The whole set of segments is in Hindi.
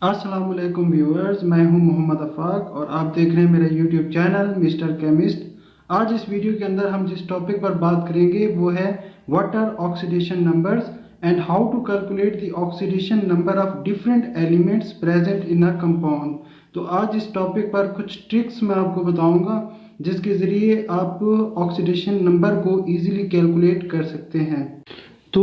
अस्सलाम वालेकुम व्यूअर्स, मैं हूं मोहम्मद अफाक और आप देख रहे हैं मेरा यूट्यूब चैनल मिस्टर केमिस्ट। आज इस वीडियो के अंदर हम जिस टॉपिक पर बात करेंगे वो है what are oxidation numbers and how to calculate the oxidation number of different elements present in a compound. तो आज इस टॉपिक पर कुछ ट्रिक्स मैं आपको बताऊंगा जिसके ज़रिए आप ऑक्सीडेशन नंबर को ईजिली कैलकुलेट कर सकते हैं। तो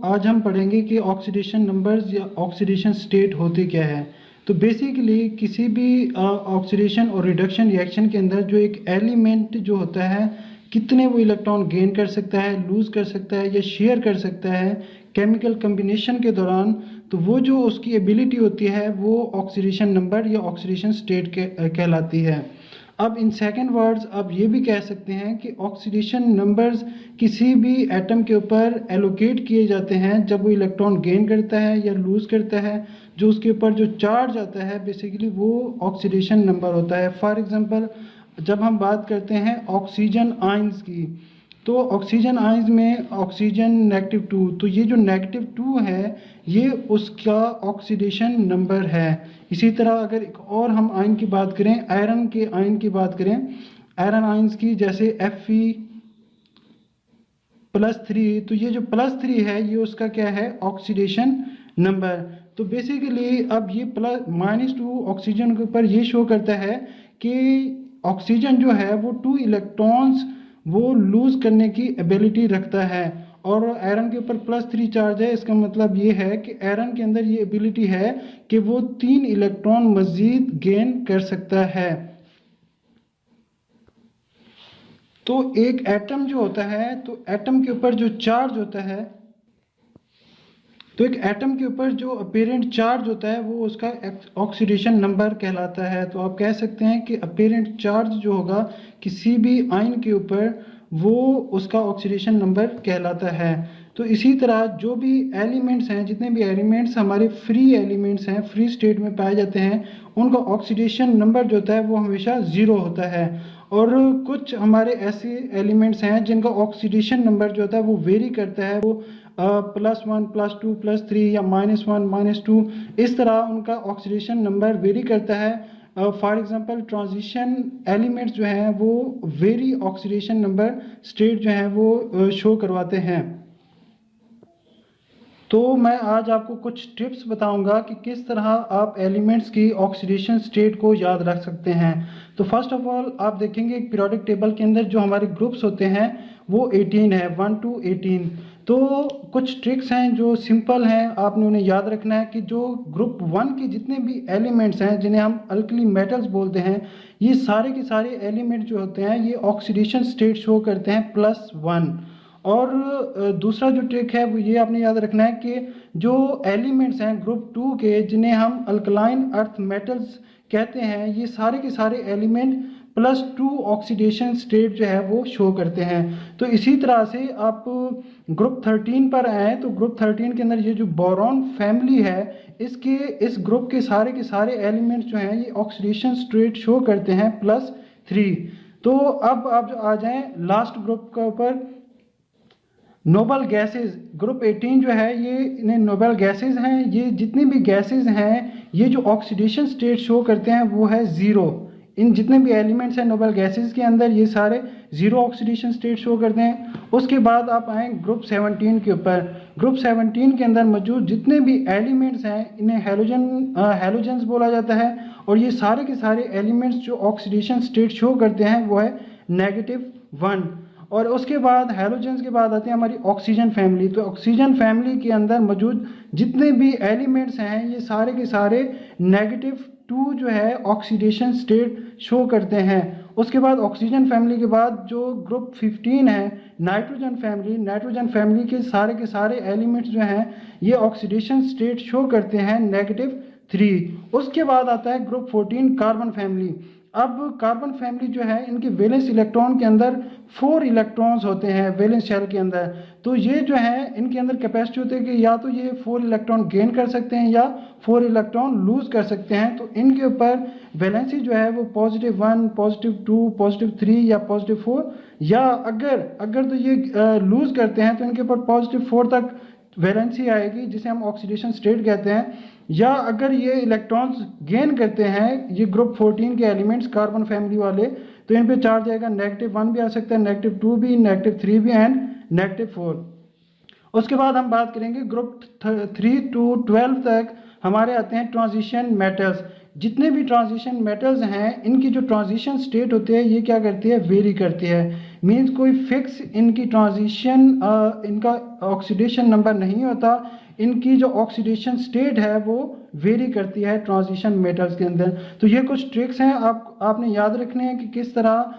आज हम पढ़ेंगे कि ऑक्सीडेशन नंबर्स या ऑक्सीडेशन स्टेट होते क्या है। तो बेसिकली किसी भी ऑक्सीडेशन और रिडक्शन रिएक्शन के अंदर जो एक एलिमेंट जो होता है कितने वो इलेक्ट्रॉन गेन कर सकता है, लूज़ कर सकता है या शेयर कर सकता है केमिकल कम्बिनेशन के दौरान, तो वो जो उसकी एबिलिटी होती है वो ऑक्सीडेशन नंबर या ऑक्सीडेशन स्टेट के कहलाती है। अब इन सेकंड वर्ड्स आप ये भी कह सकते हैं कि ऑक्सीडेशन नंबर्स किसी भी एटम के ऊपर एलोकेट किए जाते हैं जब वो इलेक्ट्रॉन गेन करता है या लूज़ करता है। जो उसके ऊपर जो चार्ज आता है बेसिकली वो ऑक्सीडेशन नंबर होता है। फॉर एग्जांपल जब हम बात करते हैं ऑक्सीजन आयंस की, तो ऑक्सीजन आयंस में ऑक्सीजन -2, तो ये जो -2 है ये उसका ऑक्सीडेशन नंबर है। इसी तरह अगर एक और हम आयन की बात करें, आयरन के आयन की बात करें, आयरन आयंस की जैसे Fe+3, तो ये जो +3 है ये उसका क्या है, ऑक्सीडेशन नंबर। तो बेसिकली अब ये -2 ऑक्सीजन के ऊपर ये शो करता है कि ऑक्सीजन जो है वो 2 इलेक्ट्रॉन्स वो लूज करने की एबिलिटी रखता है, और आयरन के ऊपर +3 चार्ज है। इसका मतलब ये है कि आयरन के अंदर ये एबिलिटी है कि वो 3 इलेक्ट्रॉन मजीद गेन कर सकता है। तो एक एटम जो होता है, तो एटम के ऊपर जो चार्ज होता है, तो एक एटम के ऊपर जो अपेरेंट चार्ज होता है वो उसका ऑक्सीडेशन नंबर कहलाता है। तो आप कह सकते हैं कि अपेरेंट चार्ज जो होगा किसी भी आयन के ऊपर वो उसका ऑक्सीडेशन नंबर कहलाता है। तो इसी तरह जो भी एलिमेंट्स हैं, जितने भी एलिमेंट्स हमारे फ्री एलिमेंट्स हैं, फ्री स्टेट में पाए जाते हैं, उनका ऑक्सीडेशन नंबर जो होता है वो हमेशा ज़ीरो होता है। और कुछ हमारे ऐसे एलिमेंट्स हैं जिनका ऑक्सीडेशन नंबर जो होता है वो वेरी करता है, वो +1 +2 +3 या -1 -2, इस तरह उनका ऑक्सीडेशन नंबर वेरी करता है। फॉर एग्जांपल ट्रांजिशन एलिमेंट्स जो हैं वो वेरी ऑक्सीडेशन नंबर स्टेट जो है वो शो करवाते हैं। तो मैं आज आपको कुछ टिप्स बताऊंगा कि किस तरह आप एलिमेंट्स की ऑक्सीडेशन स्टेट को याद रख सकते हैं। तो फर्स्ट ऑफ ऑल आप देखेंगे एक पीरियोडिक टेबल के अंदर जो हमारे ग्रुप्स होते हैं वो 18 है, 1 to 18। तो कुछ ट्रिक्स हैं जो सिंपल हैं, आपने उन्हें याद रखना है कि जो ग्रुप 1 के जितने भी एलिमेंट्स हैं जिन्हें हम अल्कली मेटल्स बोलते हैं, ये सारे के सारे एलिमेंट जो होते हैं ये ऑक्सीडेशन स्टेट शो करते हैं +1। और दूसरा जो ट्रिक है वो ये आपने याद रखना है कि जो एलिमेंट्स हैं ग्रुप 2 के जिन्हें हम अल्कलाइन अर्थ मेटल्स कहते हैं, ये सारे के सारे एलिमेंट +2 ऑक्सीडेशन स्टेट जो है वो शो करते हैं। तो इसी तरह से आप ग्रुप 13 पर आए तो ग्रुप 13 के अंदर ये जो बोरॉन फैमिली है, इस ग्रुप के सारे एलिमेंट्स जो हैं ये ऑक्सीडेशन स्टेट शो करते हैं +3। तो अब आप जो आ जाएं लास्ट ग्रुप के ऊपर, नोबल गैसेस, ग्रुप 18 जो है ये इन्हें नोबल गैसेस हैं। ये जितनी भी गैसेस हैं ये जो ऑक्सीडेशन स्टेट शो करते हैं वो है ज़ीरो। इन जितने भी एलिमेंट्स हैं नोबल गैसेस के अंदर ये सारे ज़ीरो ऑक्सीडेशन स्टेट शो करते हैं। उसके बाद आप आएँ ग्रुप 17 के ऊपर। ग्रुप 17 के अंदर मौजूद जितने भी एलिमेंट्स हैं इन्हें हैलोजेंस बोला जाता है, और ये सारे के सारे एलिमेंट्स जो ऑक्सीडेशन स्टेट शो करते हैं वो है -1। और उसके बाद हैलोजेंस के बाद आते हैं हमारी ऑक्सीजन फैमिली। तो ऑक्सीजन फैमिली के अंदर मौजूद जितने भी एलिमेंट्स हैं ये सारे के सारे -2 जो है ऑक्सीडेशन स्टेट शो करते हैं। उसके बाद ऑक्सीजन फैमिली के बाद जो ग्रुप 15 है नाइट्रोजन फैमिली के सारे एलिमेंट्स जो हैं ये ऑक्सीडेशन स्टेट शो करते हैं -3। उसके बाद आता है ग्रुप 14 कार्बन फैमिली। अब कार्बन फैमिली जो है इनके वैलेंस इलेक्ट्रॉन के अंदर 4 इलेक्ट्रॉन्स होते हैं वैलेंस शेल के अंदर। तो ये जो है इनके अंदर कैपेसिटी होती है कि या तो ये 4 इलेक्ट्रॉन गेन कर सकते हैं या 4 इलेक्ट्रॉन लूज कर सकते हैं। तो इनके ऊपर वैलेंसी जो है वो +1 +2 +3 या +4, या अगर तो ये लूज करते हैं तो इनके ऊपर +4 तक वैलेंसी आएगी जिसे हम ऑक्सीडेशन स्टेट कहते हैं। या अगर ये इलेक्ट्रॉन्स गेन करते हैं, ये ग्रुप 14 के एलिमेंट्स कार्बन फैमिली वाले, तो इन पे चार्ज आएगा -1 भी आ सकता है, -2 भी, -3 भी एंड -4। उसके बाद हम बात करेंगे ग्रुप 3 टू 12 तक हमारे आते हैं ट्रांजिशन मेटल्स। जितने भी ट्रांजिशन मेटल्स हैं, इनकी जो ट्रांजिशन स्टेट होती है ये क्या करती है, वेरी करती है। मींस कोई फिक्स इनकी ट्रांजिशन इनका ऑक्सीडेशन नंबर नहीं होता, इनकी जो ऑक्सीडेशन स्टेट है वो वेरी करती है ट्रांजिशन मेटल्स के अंदर। तो ये कुछ ट्रिक्स हैं आपने याद रखने हैं कि किस तरह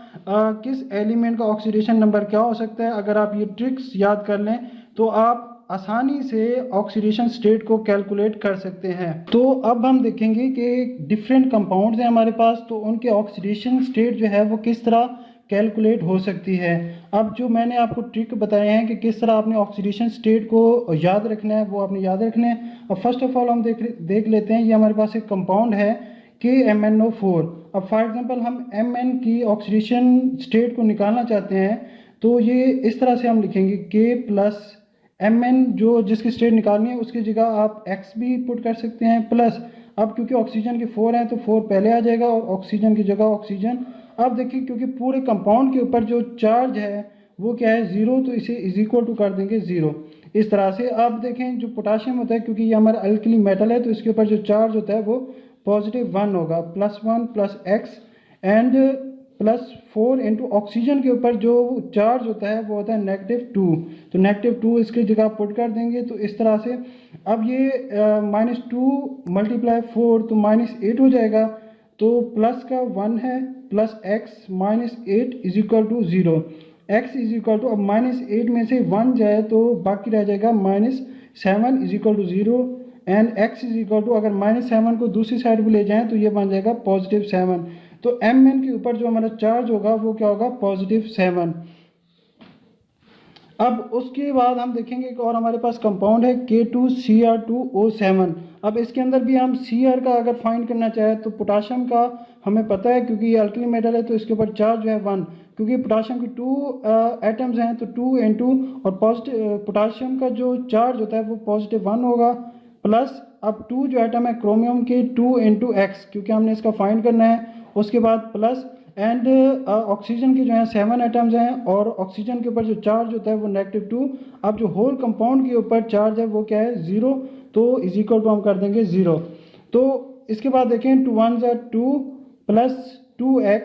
किस एलिमेंट का ऑक्सीडेशन नंबर क्या हो सकता है। अगर आप ये ट्रिक्स याद कर लें तो आप आसानी से ऑक्सीडेशन स्टेट को कैलकुलेट कर सकते हैं। तो अब हम देखेंगे कि डिफरेंट कंपाउंड्स हैं हमारे पास, तो उनके ऑक्सीडेशन स्टेट जो है वो किस तरह कैलकुलेट हो सकती है। अब जो मैंने आपको ट्रिक बताए हैं कि किस तरह आपने ऑक्सीडेशन स्टेट को याद रखना है, वो आपने याद रखना है। अब फर्स्ट ऑफ ऑल हम देख लेते हैं, ये हमारे पास एक कंपाउंड है KMnO4। अब फॉर एग्जांपल हम Mn की ऑक्सीडेशन स्टेट को निकालना चाहते हैं, तो ये इस तरह से हम लिखेंगे K प्लस Mn, जो जिसकी स्टेट निकालनी है उसकी जगह आप X भी पुट कर सकते हैं, प्लस अब क्योंकि ऑक्सीजन के 4 हैं तो 4 पहले आ जाएगा और ऑक्सीजन की जगह ऑक्सीजन। अब देखिए क्योंकि पूरे कंपाउंड के ऊपर जो चार्ज है वो क्या है, 0, तो इसे इज इक्वल टू कर देंगे 0 इस तरह से। अब देखें जो पोटाशियम होता है, क्योंकि ये हमारा अल्कली मेटल है, तो इसके ऊपर जो चार्ज होता है वो +1 होगा, +1 plus x and +4 into oxygen के ऊपर जो चार्ज होता है वो होता है -2, तो -2 इसकी जगह पुट कर देंगे। तो इस तरह से अब ये -2 × 4 तो -8 हो जाएगा, तो प्लस का 1 है plus x -8 is equal to 0। x is equal to, अब -8 में से 1 जाए तो बाकी रह जाएगा -7 is equal to 0 and x is equal to, अगर -7 को दूसरी साइड पर ले जाएं तो ये बन जाएगा +7। तो Mn के ऊपर जो हमारा चार्ज होगा वो क्या होगा, +7। अब उसके बाद हम देखेंगे एक और हमारे पास कंपाउंड है K2Cr2O7। अब इसके अंदर भी हम Cr का अगर फाइंड करना चाहें तो पोटाशियम का हमें पता है, क्योंकि ये अल्कली मेटल है तो इसके ऊपर चार्ज जो है 1, क्योंकि पोटाशियम की 2 एटम्स हैं तो 2 N2, और पोटाशियम का जो चार्ज होता है वो +1 होगा, प्लस अब 2 जो एटम है क्रोमियम के 2 × X, क्योंकि हमने इसका फाइंड करना है। उसके बाद प्लस एंड ऑक्सीजन के जो है 7 एटम्स हैं और ऑक्सीजन के ऊपर जो चार्ज होता है वो -2। अब जो होल कंपाउंड के ऊपर चार्ज है वो क्या है, 0, तो इज इक्वल टू हम कर देंगे 0। तो इसके बाद देखें 2 1 2 plus 2x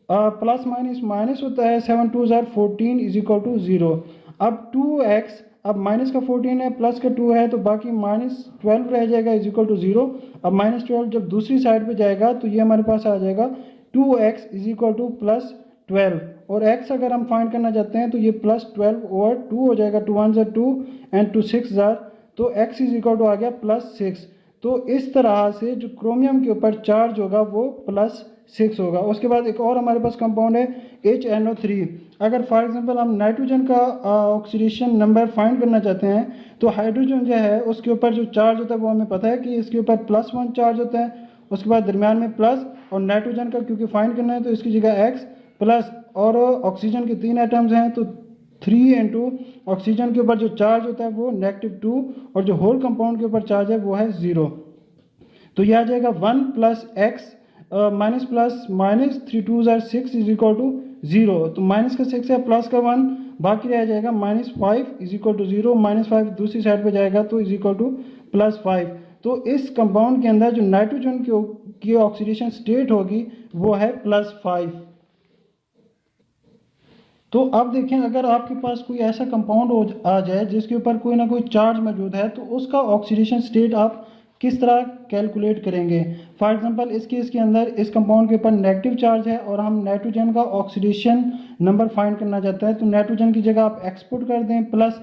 plus minus minus होता है, 7 2 14 इज इक्वल टू 0। अब 2x, अब माइनस का 14 है प्लस का 2 है तो बाकी -12 रह जाएगा इज इक्वल टू 0। अब -12 जब दूसरी साइड पे जाएगा तो ये हमारे पास आ जाएगा 2x इज इक्वल टू +12, और x अगर हम फाइंड करना चाहते हैं तो ये +12/2 हो जाएगा, 2 1 2 एंड 2 6 तो x इज इक्वल टू आ गया +6। तो इस तरह से जो क्रोमियम के ऊपर चार्ज होगा वो +6 होगा। उसके बाद एक और हमारे पास कंपाउंड है HNO3। अगर फॉर एग्जांपल हम नाइट्रोजन का ऑक्सीडेशन नंबर फाइंड करना चाहते हैं तो हाइड्रोजन जो है उसके ऊपर जो चार्ज होता है वो हमें पता है कि इसके ऊपर +1 चार्ज होता है, उसके बाद दरमियान में प्लस, और नाइट्रोजन का क्योंकि फाइंड करना है तो इसकी जगह x प्लस, और ऑक्सीजन के 3 एटम्स हैं तो 3 × ऑक्सीजन के ऊपर जो चार्ज होता है वो -2, और जो होल कंपाउंड के ऊपर चार्ज है वो है 0। तो यह आ जाएगा 1 plus x minus plus minus 3 2 6 is equal to 0। तो माइनस का 6 है प्लस का 1, बाकी रह जाएगा -5 इज इक्वल टू 0, -5 दूसरी साइड पे जाएगा तो इज इक्वल टू +5। तो इस कंपाउंड के अंदर जो नाइट्रोजन की ऑक्सीडेशन स्टेट होगी वो है +5। तो अब देखें अगर आपके पास कोई ऐसा कंपाउंड आ जाए जिसके ऊपर कोई ना कोई चार्ज मौजूद है तो उसका ऑक्सीडेशन स्टेट आप किस तरह कैलकुलेट करेंगे। फॉर एग्जांपल इस केस के अंदर इस कंपाउंड के ऊपर नेगेटिव चार्ज है और हम नाइट्रोजन का ऑक्सीडेशन नंबर फाइंड करना चाहते हैं, तो नाइट्रोजन की जगह आप एक्सपोर्ट कर दें, प्लस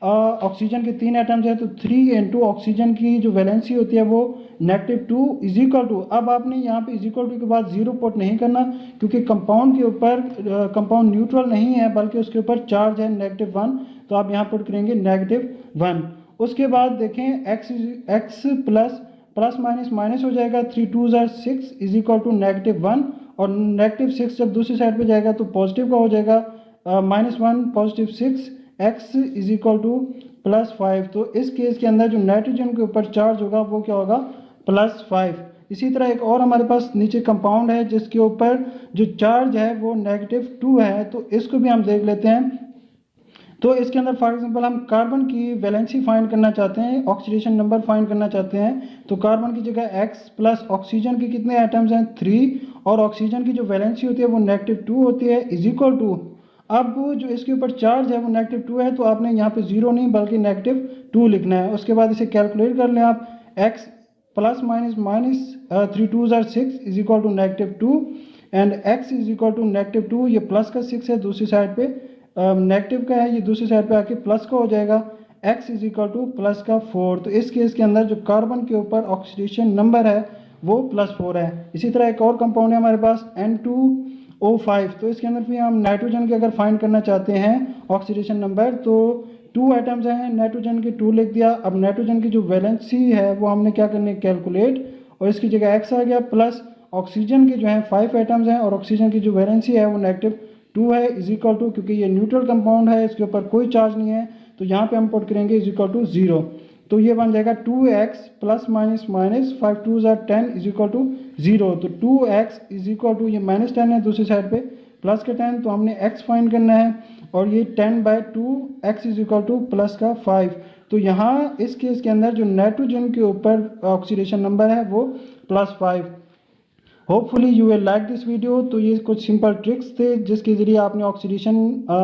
ऑक्सीजन के 3 एटम्स है तो 3 × ऑक्सीजन की जो वैलेंसी होती है वो -2 इज इक्वल टू, अब आपने यहाँ पे इज इक्वल टू के बाद 0 पुट नहीं करना क्योंकि कंपाउंड के ऊपर कंपाउंड न्यूट्रल नहीं है बल्कि उसके ऊपर चार्ज है -1, तो आप यहाँ पुट करेंगे -1। उसके बाद देखें x प्लस माइनस माइनस हो जाएगा, 3 2 6 इज इक्वल टू -1, और -6 जब दूसरी साइड पे जाएगा तो पॉजिटिव का हो जाएगा, -1 +6 x इज इक्वल टू +5। तो इस केस के अंदर जो नाइट्रोजन के ऊपर चार्ज होगा वो क्या होगा, +5। इसी तरह एक और हमारे पास नीचे कंपाउंड है जिसके ऊपर जो चार्ज है वो -2 है, तो इसको भी हम देख लेते हैं। तो इसके अंदर फॉर एग्जांपल हम कार्बन की वैलेंसी फाइंड करना चाहते हैं, ऑक्सीडेशन नंबर फाइंड करना चाहते हैं। तो कार्बन की जगह X प्लस ऑक्सीजन के कितने एटम्स हैं, 3, और ऑक्सीजन की जो वैलेंसी होती है वो -2 होती है, इज इक्वल टू, अब जो इसके ऊपर चार्ज है वो -2 है, तो आपने यहाँ पे 0 नहीं बल्कि -2 लिखना है। उसके बाद इसे कैलकुलेट कर लें आप, x प्लस माइनस 3 2 ज़ार 6 is equal to -2 and x is equal to -2, ये प्लस का 6 है, दूसरी साइड पे नेगेटिव का है, ये दूसरी साइड पे आके प्लस का हो जाएगा, x is equal two plus का 4। तो इस केस के अंदर जो कार्बन के ऊपर ऑक्सीडेशन नंबर है वो +4 है। इसी तरह एक और कंपाउंड है हमारे पास N2O5, तो इसके अंदर भी हम नाइट्रोजन के अगर फाइंड करना चाहते हैं ऑक्सीडेशन नंबर, तो 2 आइटम्स हैं, नाइट्रोजन के 2 लिख दिया। अब नाइट्रोजन की जो वैलेंसी है वो हमने क्या करनी है, कैलकुलेट, और इसकी जगह x आ गया, प्लस ऑक्सीजन के जो है 5 आइटम्स हैं और ऑक्सीजन की जो वैलेंसी है वो -2 है, इज इक्वल टू, क्योंकि ये न्यूट्रल कंपाउंड है इसके ऊपर कोई चार्ज नहीं है, तो यहाँ पे हम पुट करेंगे इज इक्वल टू 0। तो ये बन जाएगा 2x प्लस माइनस 5 2 ज़ार 10 इज इक्वल टू 0। तो 2x इज इक्वल टू, ये -10 है दूसरी साइड पे प्लस का 10, तो हमने x फाइंड करना है, और ये 10/2 x is equal two plus का 5। तो यहाँ इस केस के अंदर जो नाइट्रोजन के ऊपर ऑक्सीडेशन नंबर है वो +5। Hopefully you will like this video. तो ये कुछ सिंपल ट्रिक्स थे जिसके ज़रिए आपने ऑक्सीडेशन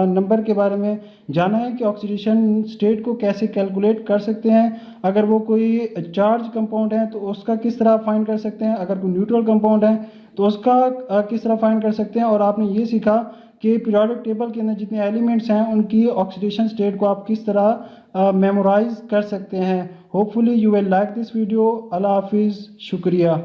नंबर के बारे में जाना है कि ऑक्सीडेशन स्टेट को कैसे कैलकुलेट कर सकते हैं। अगर वो कोई चार्ज कंपाउंड है तो उसका किस तरह फाइंड कर सकते हैं, अगर कोई न्यूट्रल कंपाउंड है तो उसका किस तरह फाइंड कर सकते हैं। और आपने ये सीखा कि पीरियोडिक टेबल के अंदर जितने एलिमेंट्स हैं उनकी ऑक्सीडेशन स्टेट को आप किस तरह मेमोराइज कर सकते हैं। Hopefully you will like this video. Allah हाफिज़, शुक्रिया।